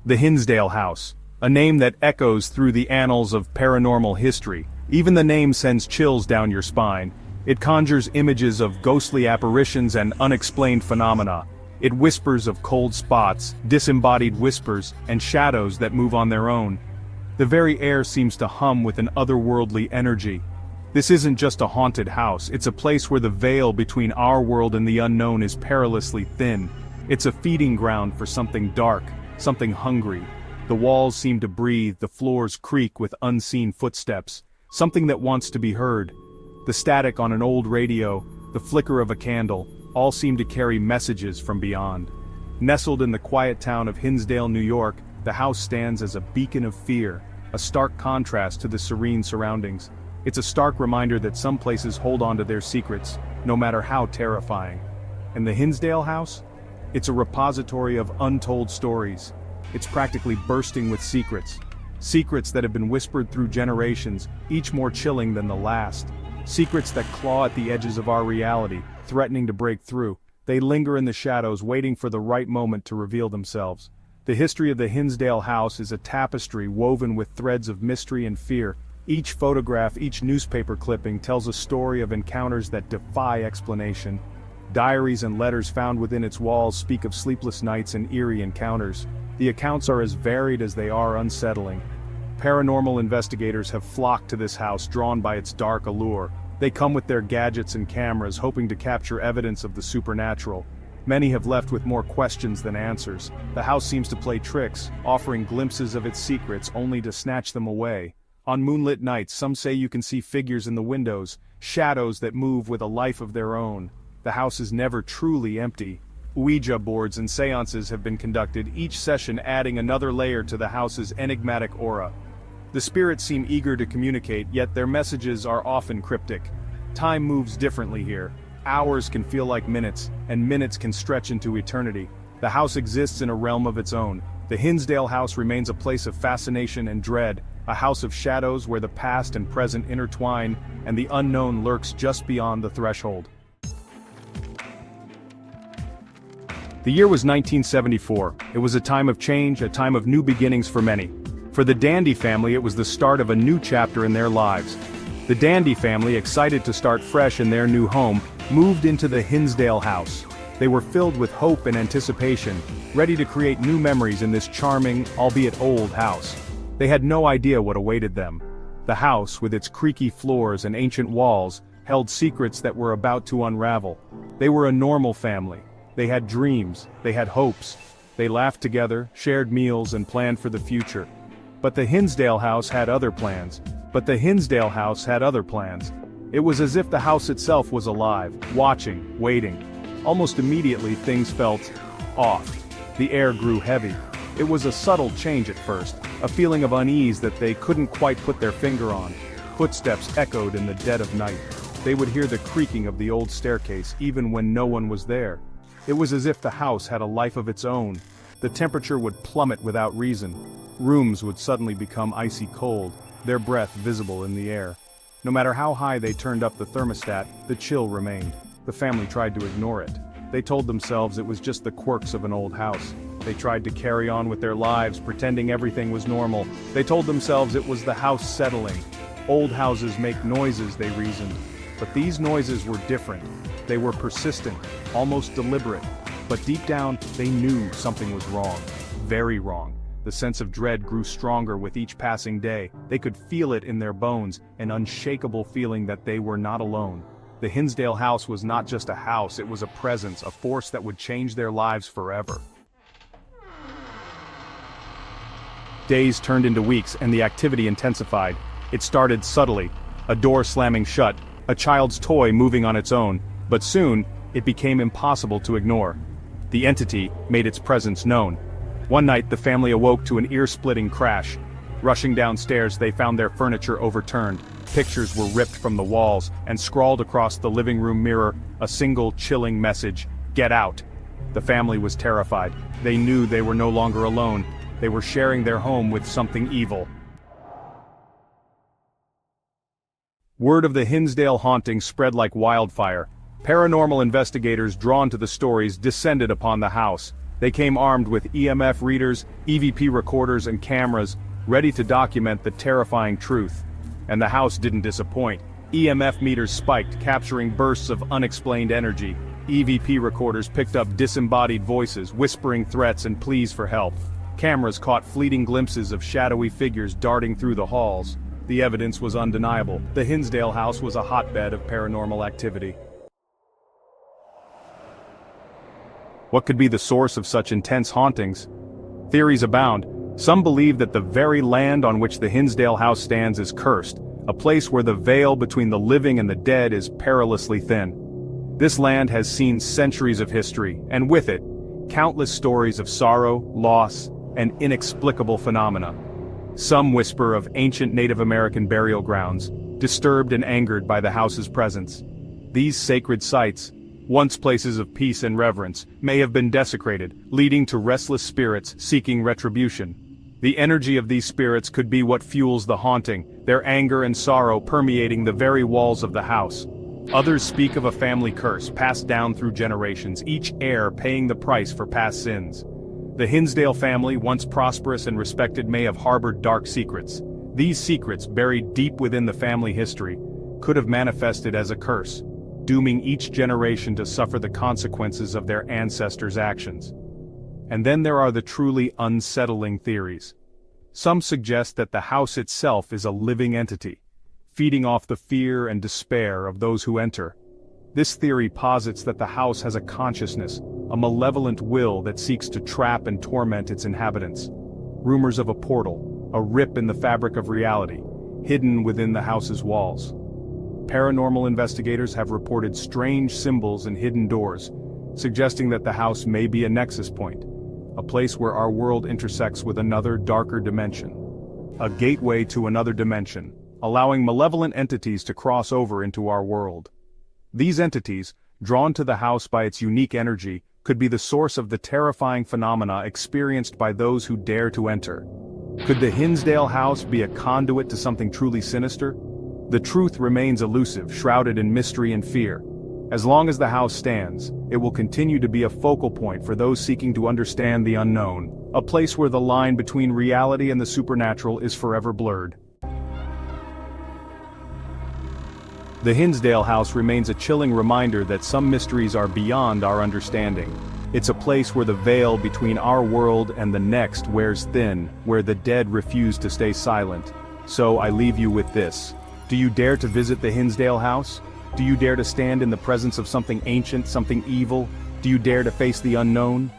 The Hinsdale House, a name that echoes through the annals of paranormal history. Even the name sends chills down your spine. It conjures images of ghostly apparitions and unexplained phenomena. It whispers of cold spots, disembodied whispers, and shadows that move on their own. The very air seems to hum with an otherworldly energy. This isn't just a haunted house, it's a place where the veil between our world and the unknown is perilously thin. It's a feeding ground for something dark, something hungry. The walls seem to breathe, the floors creak with unseen footsteps. Something that wants to be heard. The static on an old radio, the flicker of a candle, all seem to carry messages from beyond. Nestled in the quiet town of Hinsdale, New York, the house stands as a beacon of fear, a stark contrast to the serene surroundings. It's a stark reminder that some places hold on to their secrets, no matter how terrifying. And the Hinsdale House? It's a repository of untold stories. It's practically bursting with secrets. Secrets that have been whispered through generations, each more chilling than the last. Secrets that claw at the edges of our reality, threatening to break through. They linger in the shadows, waiting for the right moment to reveal themselves. The history of the Hinsdale House is a tapestry woven with threads of mystery and fear. Each photograph, each newspaper clipping tells a story of encounters that defy explanation. Diaries and letters found within its walls speak of sleepless nights and eerie encounters. The accounts are as varied as they are unsettling. Paranormal investigators have flocked to this house, drawn by its dark allure. They come with their gadgets and cameras, hoping to capture evidence of the supernatural. Many have left with more questions than answers. The house seems to play tricks, offering glimpses of its secrets only to snatch them away. On moonlit nights, some say you can see figures in the windows, shadows that move with a life of their own. The house is never truly empty. Ouija boards and seances have been conducted, each session adding another layer to the house's enigmatic aura. The spirits seem eager to communicate, yet their messages are often cryptic. Time moves differently here. Hours can feel like minutes, and minutes can stretch into eternity. The house exists in a realm of its own. The Hinsdale House remains a place of fascination and dread, a house of shadows where the past and present intertwine, and the unknown lurks just beyond the threshold. The year was 1974. It was a time of change, a time of new beginnings for many. For the Dandy family, it was the start of a new chapter in their lives. The Dandy family, excited to start fresh in their new home, moved into the Hinsdale House. They were filled with hope and anticipation, ready to create new memories in this charming, albeit old house. They had no idea what awaited them. The house, with its creaky floors and ancient walls, held secrets that were about to unravel. They were a normal family. They had dreams, they had hopes. They laughed together, shared meals, and planned for the future. But the Hinsdale House had other plans. It was as if the house itself was alive, watching, waiting. Almost immediately things felt off. The air grew heavy. It was a subtle change at first, a feeling of unease that they couldn't quite put their finger on. Footsteps echoed in the dead of night. They would hear the creaking of the old staircase even when no one was there. It was as if the house had a life of its own. The temperature would plummet without reason. Rooms would suddenly become icy cold, their breath visible in the air. No matter how high they turned up the thermostat, the chill remained. The family tried to ignore it. They told themselves it was just the quirks of an old house. They tried to carry on with their lives, pretending everything was normal. They told themselves it was the house settling. Old houses make noises, they reasoned. But these noises were different. They were persistent, almost deliberate. But deep down, they knew something was wrong. Very wrong. The sense of dread grew stronger with each passing day. They could feel it in their bones, an unshakable feeling that they were not alone. The Hinsdale House was not just a house, it was a presence, a force that would change their lives forever. Days turned into weeks and the activity intensified. It started subtly, a door slamming shut, a child's toy moving on its own, but soon, it became impossible to ignore. The entity made its presence known. One night the family awoke to an ear-splitting crash. Rushing downstairs, they found their furniture overturned. Pictures were ripped from the walls, and scrawled across the living room mirror, a single chilling message: "Get out." The family was terrified. They knew they were no longer alone. They were sharing their home with something evil. Word of the Hinsdale haunting spread like wildfire. Paranormal investigators drawn to the stories descended upon the house. They came armed with EMF readers, EVP recorders and cameras, ready to document the terrifying truth. And the house didn't disappoint. EMF meters spiked, capturing bursts of unexplained energy. EVP recorders picked up disembodied voices, whispering threats and pleas for help. Cameras caught fleeting glimpses of shadowy figures darting through the halls. The evidence was undeniable. The Hinsdale House was a hotbed of paranormal activity. What could be the source of such intense hauntings? Theories abound. Some believe that the very land on which the Hinsdale House stands is cursed, a place where the veil between the living and the dead is perilously thin. This land has seen centuries of history, and with it, countless stories of sorrow, loss, and inexplicable phenomena. Some whisper of ancient Native American burial grounds, disturbed and angered by the house's presence. These sacred sites, once places of peace and reverence, may have been desecrated, leading to restless spirits seeking retribution. The energy of these spirits could be what fuels the haunting, their anger and sorrow permeating the very walls of the house. Others speak of a family curse passed down through generations, each heir paying the price for past sins. The Hinsdale family, once prosperous and respected, may have harbored dark secrets. These secrets, buried deep within the family history, could have manifested as a curse, dooming each generation to suffer the consequences of their ancestors' actions. And then there are the truly unsettling theories. Some suggest that the house itself is a living entity, feeding off the fear and despair of those who enter. This theory posits that the house has a consciousness, a malevolent will that seeks to trap and torment its inhabitants. Rumors of a portal, a rip in the fabric of reality, hidden within the house's walls. Paranormal investigators have reported strange symbols and hidden doors, suggesting that the house may be a nexus point, a place where our world intersects with another darker dimension. A gateway to another dimension, allowing malevolent entities to cross over into our world. These entities, drawn to the house by its unique energy, could be the source of the terrifying phenomena experienced by those who dare to enter. Could the Hinsdale House be a conduit to something truly sinister? The truth remains elusive, shrouded in mystery and fear. As long as the house stands, it will continue to be a focal point for those seeking to understand the unknown, a place where the line between reality and the supernatural is forever blurred. The Hinsdale House remains a chilling reminder that some mysteries are beyond our understanding. It's a place where the veil between our world and the next wears thin, where the dead refuse to stay silent. So I leave you with this. Do you dare to visit the Hinsdale House? Do you dare to stand in the presence of something ancient, something evil? Do you dare to face the unknown?